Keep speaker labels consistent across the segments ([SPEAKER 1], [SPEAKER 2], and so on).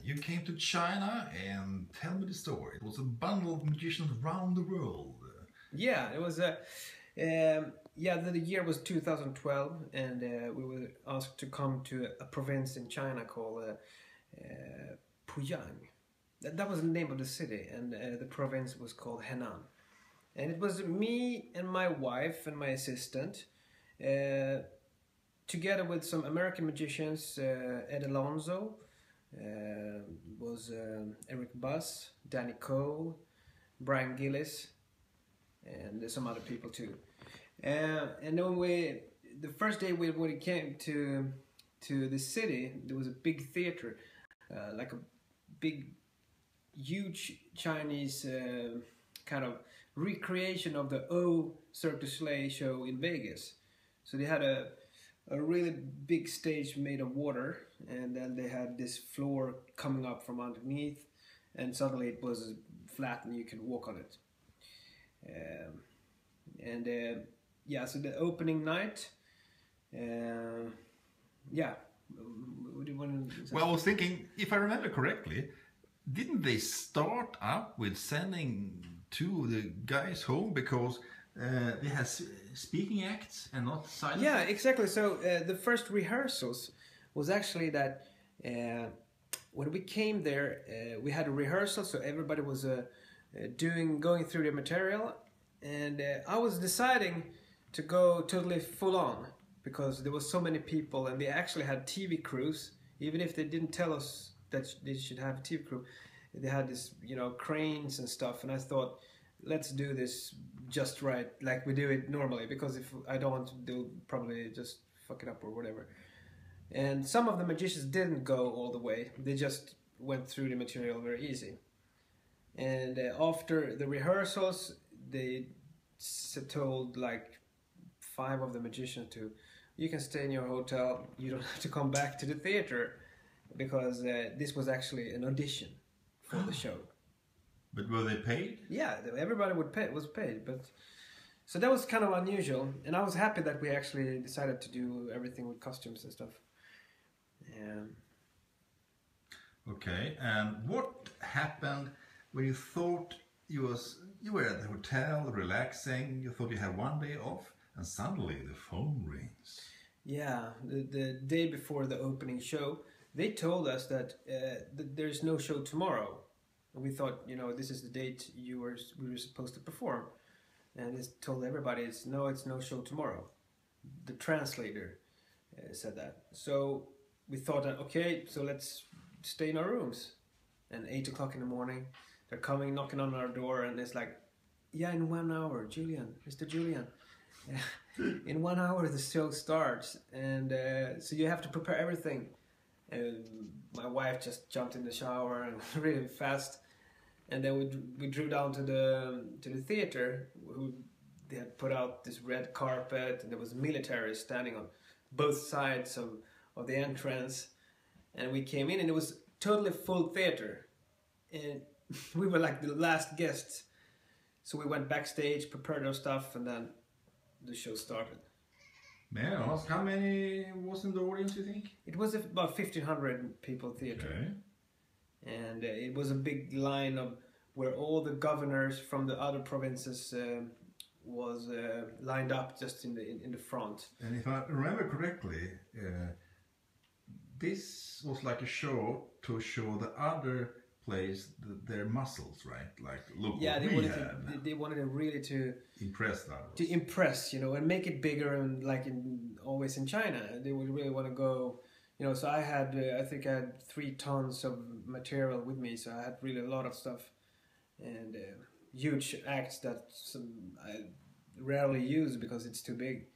[SPEAKER 1] you came to China and tell me the story. It was a bundle of magicians around the world.
[SPEAKER 2] Yeah, it was the year was 2012, and we were asked to come to a province in China called Puyang. That was the name of the city, and the province was called Henan. And it was me and my wife and my assistant, together with some American magicians, Ed Alonso, was Eric Buss, Danny Cole, Brian Gillis, and some other people too. And then the first day when we came to the city, there was a big theater, like a big, huge Chinese kind of recreation of the Cirque du Soleil show in Vegas. So they had a really big stage made of water, and then they had this floor coming up from underneath, and suddenly it was flat and you could walk on it. So the opening night, what do you want to say?
[SPEAKER 1] Well, I was thinking, if I remember correctly, didn't they start up with sending two of the guys home because they had speaking acts and not silent?
[SPEAKER 2] Yeah, exactly. So the first rehearsals was actually that when we came there, we had a rehearsal, so everybody was going through the material, and I was deciding to go totally full on because there was so many people, and they actually had TV crews, even if they didn't tell us that they should have a TV crew. They had this, cranes and stuff, and I thought, let's do this just right, like we do it normally, because if I don't want to do, probably just fuck it up or whatever. And some of the magicians didn't go all the way, they just went through the material very easy. And after the rehearsals, they told like 5 of the magicians to, you can stay in your hotel, you don't have to come back to the theater, because this was actually an audition for the show.
[SPEAKER 1] But were they paid?
[SPEAKER 2] Yeah, everybody was paid, but so that was kind of unusual, and I was happy that we actually decided to do everything with costumes and stuff.
[SPEAKER 1] Okay, and what happened when you thought you were at the hotel relaxing, you thought you had one day off, and suddenly the phone rings?
[SPEAKER 2] Yeah, the day before the opening show, they told us that there's no show tomorrow. And we thought, this is the date we were supposed to perform. And they told everybody, it's no show tomorrow. The translator said that. So we thought that, okay, so let's stay in our rooms. And 8 o'clock in the morning, they're coming, knocking on our door, and it's like, yeah, in 1 hour, Mr. Julien. In 1 hour the show starts, and so you have to prepare everything. My wife just jumped in the shower and really fast, and then we drew down to the theater. They had put out this red carpet, and there was military standing on both sides of the entrance, and we came in, and it was totally full theater, and we were like the last guests. So we went backstage, prepared our stuff, and then the show started.
[SPEAKER 1] May I ask, how many was in the audience, you think?
[SPEAKER 2] It was about 1,500 people theater.
[SPEAKER 1] Okay.
[SPEAKER 2] And it was a big line of where all the governors from the other provinces was lined up just in the front.
[SPEAKER 1] And if I remember correctly, this was like a show to show the other place their muscles, right? Like, look,
[SPEAKER 2] yeah,
[SPEAKER 1] what
[SPEAKER 2] they wanted really to
[SPEAKER 1] impress that.
[SPEAKER 2] To impress, and make it bigger, and like always in China, they would really want to go, So I had, I think I had 3 tons of material with me, so I had really a lot of stuff, and huge acts that I rarely use because it's too big.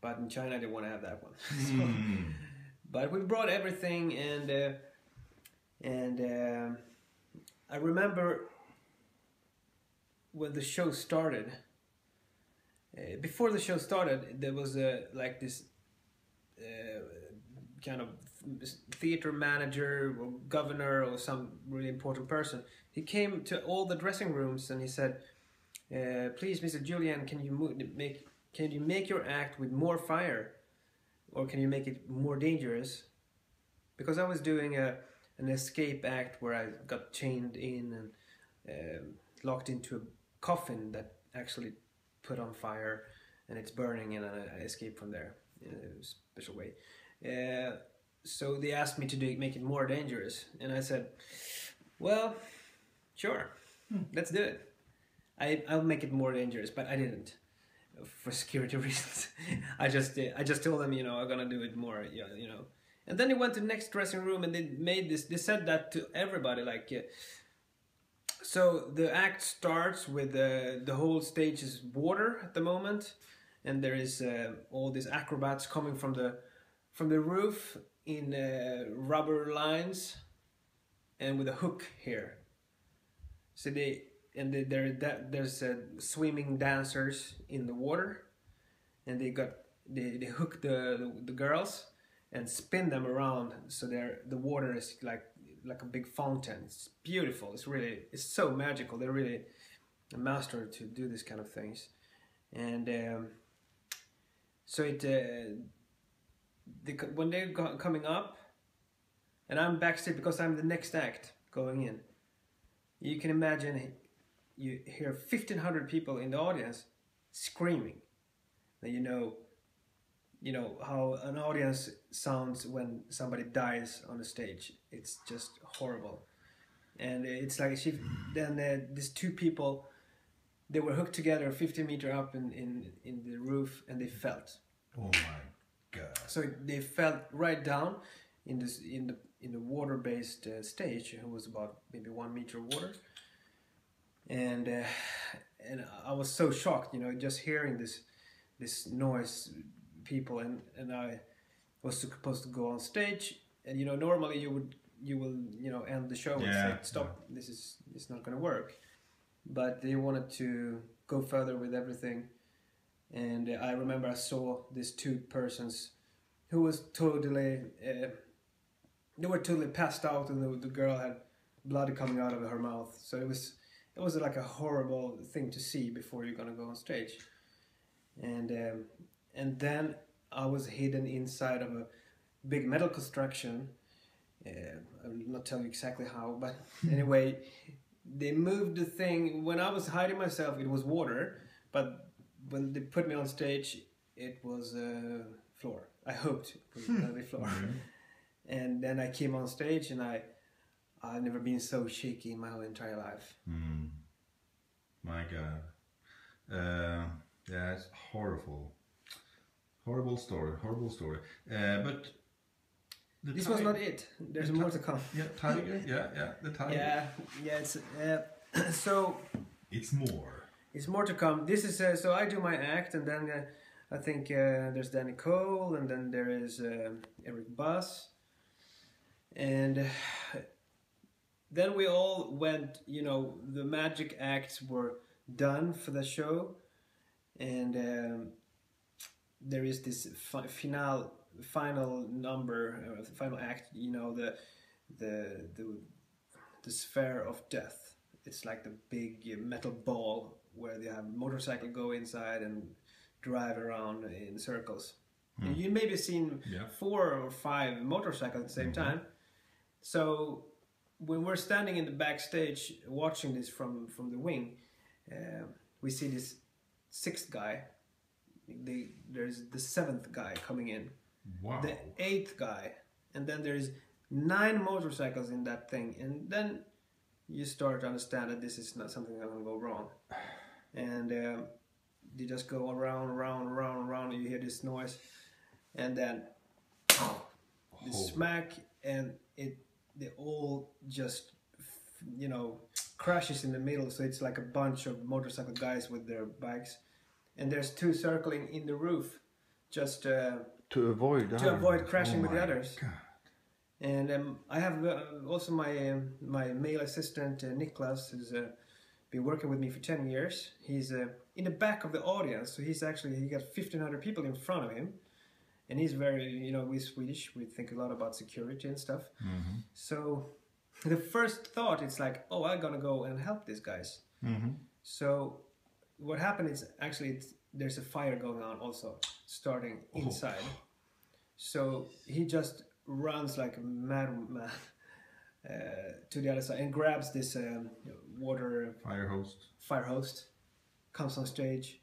[SPEAKER 2] But in China, they want to have that one. So, but we brought everything, and I remember when the show started. Before the show started, there was like this kind of theater manager or governor or some really important person. He came to all the dressing rooms and he said, "Please, Mr. Julien, can you make your act with more fire, or can you make it more dangerous?" Because I was doing an an escape act where I got chained in and locked into a coffin that actually put on fire, and it's burning, and I escaped from there in a special way. So they asked me to make it more dangerous, and I said, well, sure, let's do it. I'll make it more dangerous, but I didn't, for security reasons. I just told them, I'm gonna do it more, And then they went to the next dressing room, and they said that to everybody, like, so the act starts with the whole stage is water at the moment, and there is all these acrobats coming from the roof in rubber lines and with a hook here. So there's swimming dancers in the water, and they hook the girls and spin them around, so the water is like a big fountain. It's beautiful. It's so magical. They're really a master to do this kind of things. And so when they're coming up, and I'm backstage because I'm the next act going in, you can imagine you hear 1,500 people in the audience screaming. And you know how an audience sounds when somebody dies on the stage. It's just horrible. And it's like these two people, they were hooked together 50 meters up in the roof, and they felt.
[SPEAKER 1] Oh my God!
[SPEAKER 2] So they fell right down in the water-based stage. It was about maybe 1 meter of water, and I was so shocked, just hearing this noise, people, and I was supposed to go on stage, and normally you will end the show and say, stop, it's not going to work, but they wanted to go further with everything. And I remember I saw these two persons who was totally they were totally passed out, and the girl had blood coming out of her mouth. So it was like a horrible thing to see before you're gonna go on stage. And then I was hidden inside of a big metal construction. I will not tell you exactly how, but anyway, they moved the thing. When I was hiding myself, it was water, but when they put me on stage, it was floor. I hoped it was gonna be floor. And then I came on stage, and I've never been so shaky in my whole entire life.
[SPEAKER 1] My God. Yeah, it's horrible. Horrible story. But
[SPEAKER 2] this was not it. There's more to come.
[SPEAKER 1] Yeah, tiger. Yeah, the tiger.
[SPEAKER 2] Yeah. It's so.
[SPEAKER 1] It's more.
[SPEAKER 2] It's more to come. This is so I do my act, and then I think there's Danny Cole, and then there is Eric Buss, and then we all went. The magic acts were done for the show, and there is this final number, final act. The sphere of death. It's like the big metal ball where they have motorcycle go inside and drive around in circles. You maybe seen 4 or 5 motorcycles at the same time. So when we're standing in the backstage watching this from the wing, we see this 6th guy. There's the 7th guy coming in.
[SPEAKER 1] Wow.
[SPEAKER 2] The 8th guy, and then there's 9 motorcycles in that thing, and then you start to understand that this is not something that's going to go wrong. And they just go around, and you hear this noise, and then this smack, and they all just crashes in the middle. So it's like a bunch of motorcycle guys with their bikes, and there's 2 circling in the roof, just to avoid crashing with the others.
[SPEAKER 1] God.
[SPEAKER 2] And I have also my male assistant Niklas, who's been working with me for 10 years. He's in the back of the audience, so he got 1,500 people in front of him, and he's very, we're Swedish, we think a lot about security and stuff. So the first thought is like, oh, I'm gonna go and help these guys. So what happened is actually there's a fire going on also, starting inside. So he just runs like a madman to the other side and grabs this water fire hose, comes on stage,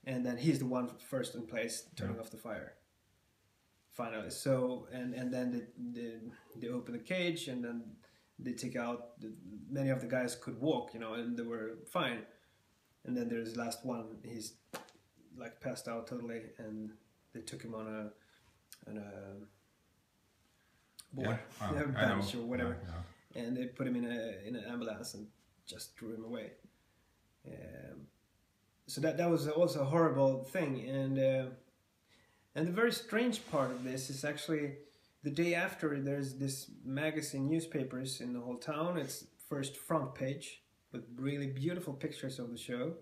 [SPEAKER 2] and then he's the one first in place turning off the fire. Finally, so and then they open the cage, and then they take out. Many of the guys could walk, and they were fine. And then there's the last one. He's like passed out totally, and they took him on a board, bench or whatever, and they put him in an ambulance and just drew him away. So that was also a horrible thing, and the very strange part of this is actually the day after. There's this magazine, newspapers in the whole town. It's first front page with really beautiful pictures of the show.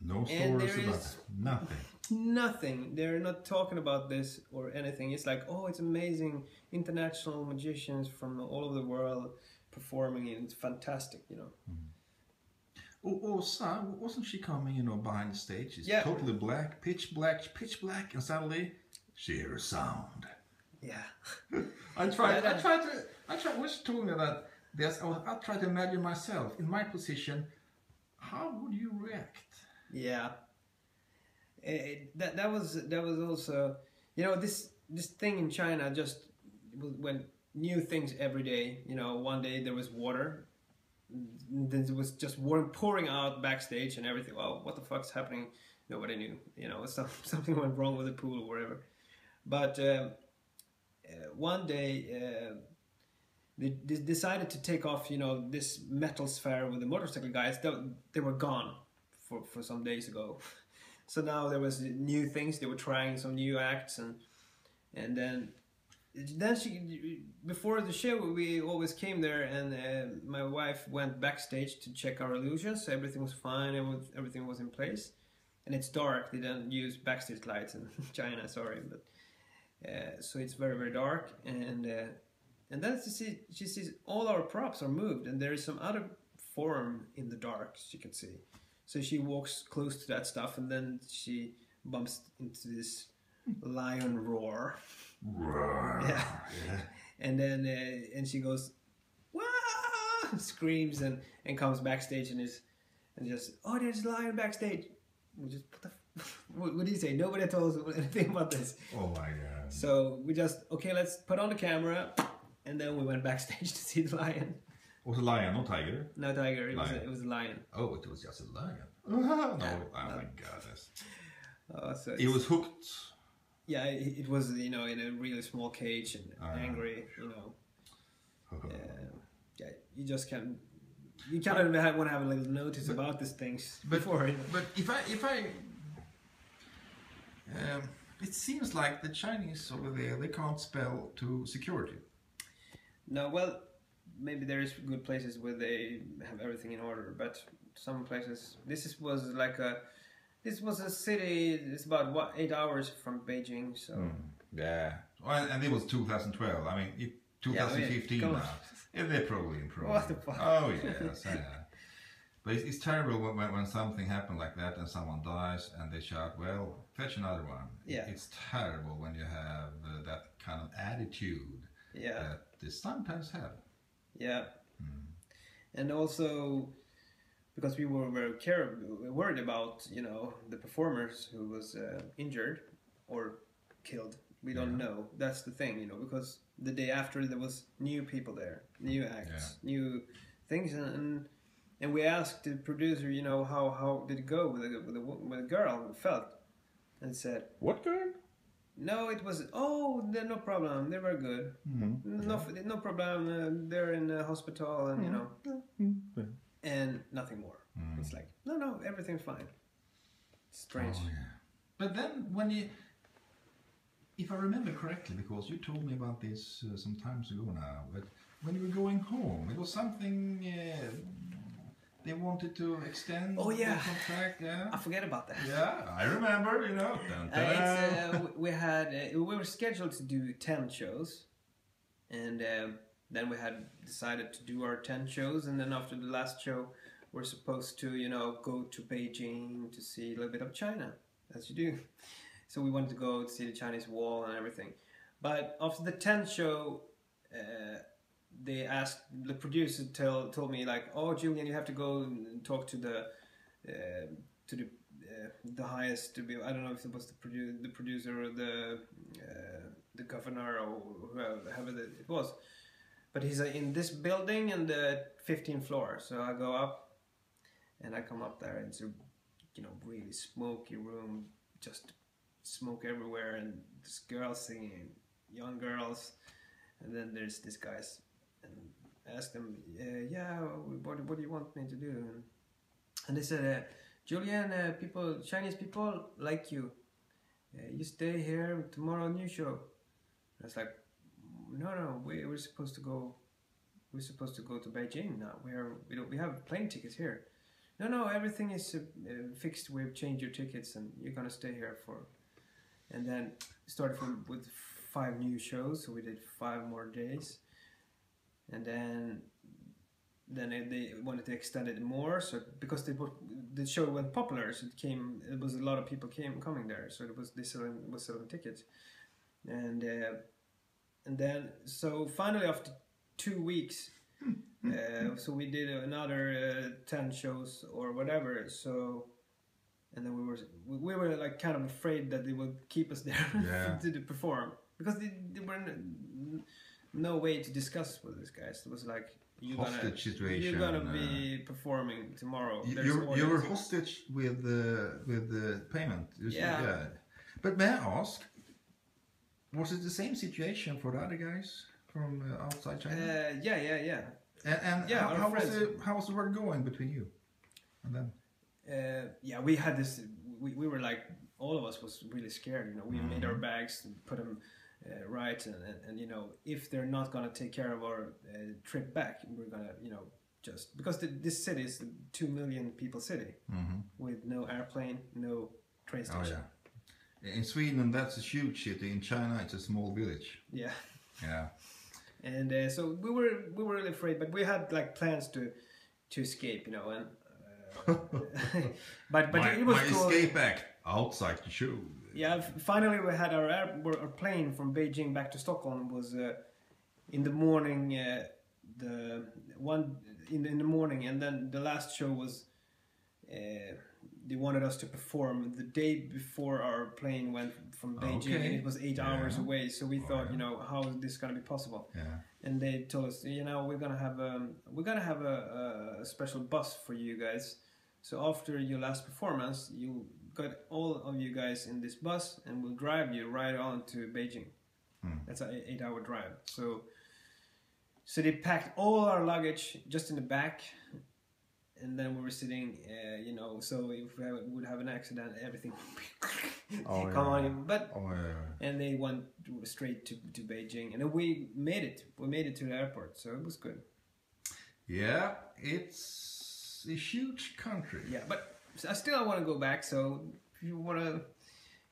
[SPEAKER 1] No stories about it. Nothing.
[SPEAKER 2] Nothing. They're not talking about this or anything. It's like, oh, it's amazing. International magicians from all over the world performing, and it's fantastic,
[SPEAKER 1] Åsa, wasn't she coming, behind the stage? It's totally black, pitch black, and suddenly she hears a sound.
[SPEAKER 2] Yeah.
[SPEAKER 1] I was told me that I try to imagine myself in my position. How would you react?
[SPEAKER 2] Yeah. That was also, this thing in China just when new things every day. One day there was water. Then there was just water pouring out backstage and everything. Well, what the fuck's happening? Nobody knew. Something went wrong with the pool or whatever. But one day they decided to take off, this metal sphere with the motorcycle guys. They were gone for some days ago. So now there was new things. They were trying some new acts, and then she, before the show, we always came there, and my wife went backstage to check our illusions. So everything was fine, everything was in place, and it's dark. They don't use backstage lights in China, sorry, but so it's very, very dark, and then she sees all our props are moved, and there is some other form in the dark she could see. So she walks close to that stuff, and then she bumps into this lion roar. Yeah. And then and she goes, "Wah!" screams and comes backstage and just, oh, there's a lion backstage. We just, what do you say? Nobody told us anything about this.
[SPEAKER 1] Oh my god.
[SPEAKER 2] So we just, okay, let's put on the camera, and then we went backstage to see the lion.
[SPEAKER 1] Was it a lion, no tiger?
[SPEAKER 2] No tiger, it was a lion.
[SPEAKER 1] Oh, it was just a lion. No, my goodness.
[SPEAKER 2] So
[SPEAKER 1] it was hooked.
[SPEAKER 2] Yeah, it was, in a really small cage and angry, Yeah, you just can't. You kind of want to have a little notice about these things before.
[SPEAKER 1] But if I it seems like the Chinese over there, they can't spell to security.
[SPEAKER 2] No, well, maybe there is good places where they have everything in order, but some places. This was a city. It's about 8 hours from Beijing, so.
[SPEAKER 1] Yeah, well, and it was 2012. I mean, 2015 now. Yeah, they probably improved.
[SPEAKER 2] What the fuck?
[SPEAKER 1] Oh yes, yeah. But it's terrible when something happens like that and someone dies and they shout, "Well, fetch another one."
[SPEAKER 2] Yeah.
[SPEAKER 1] It's terrible when you have that kind of attitude that they sometimes have.
[SPEAKER 2] Yeah. And also, because we were very worried about, the performers who was injured or killed. We don't know. That's the thing, because the day after there was new people there, new acts, new things, and we asked the producer, how did it go with the girl who felt, and said,
[SPEAKER 1] "What girl?"
[SPEAKER 2] No, it was, no problem, they were good. No problem, they're in the hospital, and and nothing more. It's like, no, everything's fine. Strange.
[SPEAKER 1] Oh, yeah. But then if I remember correctly, because you told me about this some times ago now, but when you were going home, it was something they wanted to extend the contract. Yeah,
[SPEAKER 2] I forget about that.
[SPEAKER 1] Yeah, I remember.
[SPEAKER 2] We were scheduled to do 10 shows, and then we had decided to do our 10 shows, and then after the last show, we're supposed to, go to Beijing to see a little bit of China, as you do. So we wanted to go to see the Chinese wall and everything. But after the 10th show, the producer told me like, oh Julian, you have to go and talk to the highest, I don't know if it was the producer or the governor or whoever it was, but he's in this building in the 15th floor. So I go up and I come up there, and it's a really smoky room, just smoke everywhere, and this girl singing, young girls, and then there's these guys, and I asked them, what do you want me to do? And they said, Julien, Chinese people like you. You stay here, tomorrow new show. I was like, no, we're supposed to go. We're supposed to go to Beijing now. We have plane tickets here. No, everything is fixed. We've changed your tickets, and you're gonna stay here for. And then started with 5 new shows, so we did 5 more days, and then they wanted to extend it more, so because the show went popular, so it was a lot of people coming there, so they was selling tickets, and then so finally after 2 weeks, so we did another 10 shows or whatever, so. And then we were like kind of afraid that they would keep us there to perform, because there were no way to discuss with these guys. It was like you're gonna be performing tomorrow.
[SPEAKER 1] You were hostage with the payment. Yeah. But may I ask, was it the same situation for the other guys from outside China?
[SPEAKER 2] Yeah.
[SPEAKER 1] And how was the work going between you and them?
[SPEAKER 2] We had this. We were like, all of us was really scared. We made our bags and put them right, and if they're not gonna take care of our trip back, we're gonna just because this city is a 2 million people city with no airplane, no train station.
[SPEAKER 1] Oh yeah. In Sweden, that's a huge city. In China, it's a small village.
[SPEAKER 2] Yeah.
[SPEAKER 1] Yeah.
[SPEAKER 2] And so we were really afraid, but we had like plans to escape, and. but it was cool.
[SPEAKER 1] Escape act outside the show.
[SPEAKER 2] Yeah, finally we had our plane from Beijing back to Stockholm was in the morning. In the morning, and then the last show was. They wanted us to perform the day before our plane went from Beijing, and it was 8 hours away. So we thought, how is this going to be possible?
[SPEAKER 1] Yeah.
[SPEAKER 2] And they told us, we're gonna have a special bus for you guys. So after your last performance, you got all of you guys in this bus, and we'll drive you right on to Beijing. That's an 8-hour drive. So they packed all our luggage just in the back, and then we were sitting, so if we would have an accident, everything would come on. But and they went straight to Beijing, and then we made it. We made it to the airport, so it was good.
[SPEAKER 1] Yeah, it's a huge country.
[SPEAKER 2] Yeah, but I still want to go back. So if you want to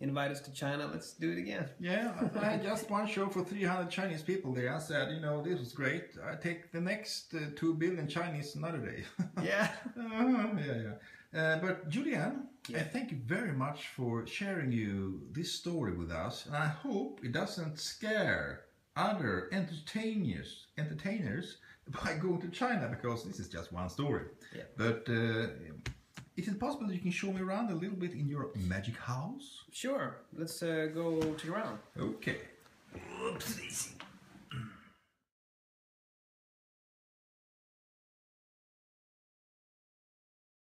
[SPEAKER 2] invite us to China, let's do it again.
[SPEAKER 1] Yeah, I had just one show for 300 Chinese people there. I said, this was great. I take the next 2 billion Chinese another day.
[SPEAKER 2] Yeah.
[SPEAKER 1] But Julien, I thank you very much for sharing this story with us. And I hope it doesn't scare other entertainers by going to China, because this is just one story.
[SPEAKER 2] Yeah.
[SPEAKER 1] But is it possible that you can show me around a little bit in your magic house?
[SPEAKER 2] Sure. Let's go to around.
[SPEAKER 1] Okay. Oops.